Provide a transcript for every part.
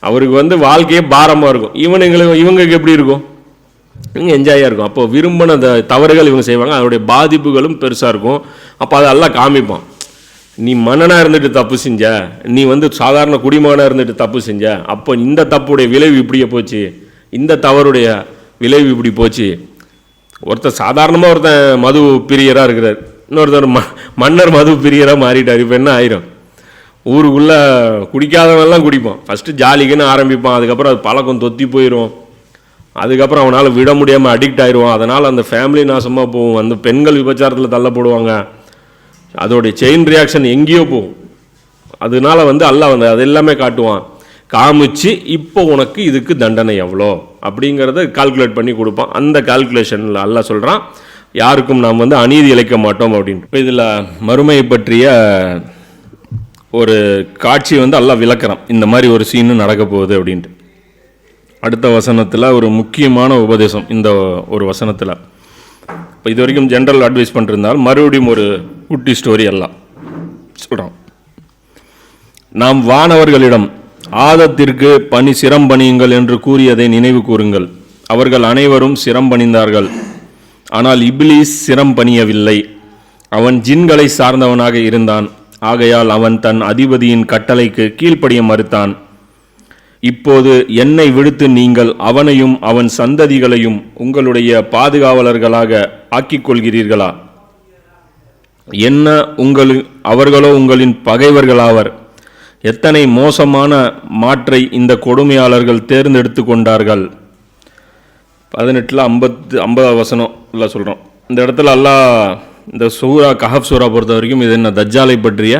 அவருக்கு வாழ்க்கையே பாரமாக இருக்கும். இவங்களுக்கு எப்படி இருக்கும்? இவங்க என்ஜாயாக இருக்கும். அப்போ விரும்பின அந்த தவறுகள் இவங்க செய்வாங்க, அதோடைய பாதிப்புகளும் பெருசாக இருக்கும். அப்போ அதை எல்லாம் காமிப்பான். நீ மன்னனாக இருந்துட்டு தப்பு செஞ்ச, நீ சாதாரண குடிமகனாக இருந்துட்டு தப்பு செஞ்ச, அப்போ இந்த தப்புடைய விளைவு இப்படியே போச்சு, இந்த தவறுடைய விளைவு இப்படி போச்சு. ஒருத்தர் சாதாரணமாக ஒருத்தன் மது பிரியராக இருக்கிறார், இன்னொருத்தர் மன்னர் மது பிரியராக மாறிட்டார். இப்போ என்ன ஆயிரும்? ஊருக்குள்ளே குடிக்காதவெல்லாம் குடிப்பான். ஃபஸ்ட்டு ஜாலிக்குன்னு ஆரம்பிப்பான், அதுக்கப்புறம் அது பழக்கம் தொத்தி போயிடும், அதுக்கப்புறம் அவனால் விட முடியாமல் அடிக்ட் ஆயிடுவான். அதனால் அந்த ஃபேமிலி நாசமாக போகும். அந்த பெண்கள் விபச்சாரத்தில் தள்ளப்படுவாங்க. அதோடைய செயின் ரியாக்ஷன் எங்கேயோ போகும். அதனால அல்லாஹ் அது எல்லாமே காட்டுவான், காமிச்சு இப்போ உனக்கு இதுக்கு தண்டனை எவ்வளோ அப்படிங்கிறத கால்குலேட் பண்ணி கொடுப்பான். அந்த கால்குலேஷனில் அல்லாஹ் சொல்கிறான், யாருக்கும் நாம் அநீதி இழைக்க மாட்டோம் அப்படின்ட்டு. இப்போ இதில் மறுமையை பற்றிய ஒரு காட்சி அல்லாஹ் விளக்குறான், இந்த மாதிரி ஒரு சீனு நடக்க போகுது அப்படின்ட்டு. அடுத்த வசனத்தில் ஒரு முக்கியமான உபதேசம் இந்த ஒரு வசனத்தில். இப்போ இது வரைக்கும் ஜென்ரல் அட்வைஸ் பண்ணிருந்தால் மறுபடியும் ஒரு குட்டி ஸ்டோரி எல்லாம் சொல்கிறோம். நாம் வானவர்களிடம் ஆதத்திற்கு பணி சிரம்பணியுங்கள் என்று கூறியதை நினைவு கூறுங்கள். அவர்கள் அனைவரும் சிரம்பணிந்தார்கள், ஆனால் இப்லீஸ் சிரம்பணியவில்லை. அவன் ஜின்களை சார்ந்தவனாக இருந்தான். ஆகையால் அவன் தன் அதிபதியின் கட்டளைக்கு கீழ்ப்படிய மறுத்தான். இப்போது என்னை விடுத்து நீங்கள் அவனையும் அவன் சந்ததிகளையும் உங்களுடைய பாதுகாவலர்களாக ஆக்கிக் கொள்கிறீர்களா? என்ன அவர்களோ உங்களின் பகைவர்களாவர். எத்தனை மோசமான மாற்றை இந்த கொடுமையாளர்கள் தேர்ந்தெடுத்து கொண்டார்கள். 18 50 வசனம் எல்லாம் சொல்கிறோம். இந்த இடத்துல அல்லாஹ் இந்த சூரா கஹப் சூரா பொறுத்த வரைக்கும் இது என்ன, தஜ்ஜாலை பற்றிய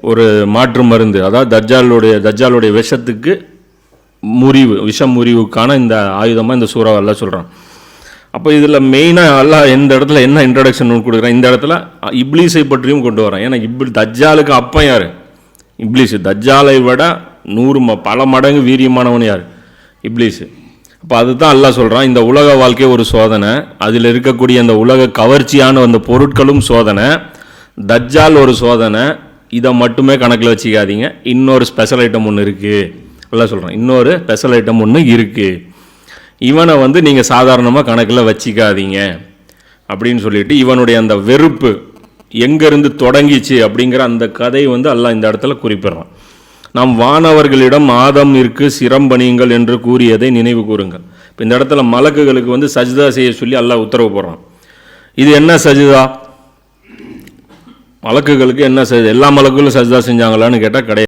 ஒரு மாற்று மருந்து. அதாவது தஜ்ஜாலுடைய விஷத்துக்கு முறிவுக்கான இந்த ஆயுதமாக இந்த சூறாவை எல்லாம் சொல்கிறான். அப்போ இதில் மெயினாக அல்லாஹ் இந்த இடத்துல என்ன இன்ட்ரடக்ஷன் கொடுக்குறான், இந்த இடத்துல இப்லீஸை பற்றியும் கொண்டு வரான். ஏன்னா தஜ்ஜாலுக்கு அப்பன் யார்? இப்லீஸு. தஜ்ஜாலை விட பல மடங்கு வீரியமானவன் யார்? இப்லீஸு. அப்போ அதுதான் அல்லாஹ் சொல்கிறான், இந்த உலக வாழ்க்கை ஒரு சோதனை, அதில் இருக்கக்கூடிய அந்த உலக கவர்ச்சியான அந்த பொருட்களும் சோதனை, தஜ்ஜால் ஒரு சோதனை. இதை மட்டுமே கணக்கில் வச்சுக்காதீங்க, இன்னொரு ஸ்பெஷல் ஐட்டம் ஒன்று இருக்குது. எல்லாம் சொல்கிறேன், இன்னொரு ஸ்பெஷல் ஐட்டம் ஒன்று இருக்குது, இவனை நீங்கள் சாதாரணமாக கணக்கில் வச்சிக்காதீங்க அப்படின்னு சொல்லிட்டு இவனுடைய அந்த வெறுப்பு எங்கேருந்து தொடங்கிச்சு அப்படிங்கிற அந்த கதையை அல்லாஹ் இந்த இடத்துல குறிப்பிட்றான். நாம் வானவர்களிடம் ஆதமிற்கு சிரம்பணியுங்கள் என்று கூறியதை நினைவு கூறுங்கள். இப்போ இந்த இடத்துல மலக்குகளுக்கு சஜ்தா செய்ய சொல்லி அல்லாஹ் உத்தரவு போடுறான். இது என்ன சஜ்தா? மலக்குகளுக்கு என்ன சஜ்தா? எல்லா மலக்குகளும் சஜ்தா செஞ்சாங்களான்னு கேட்டால் கிடையாது.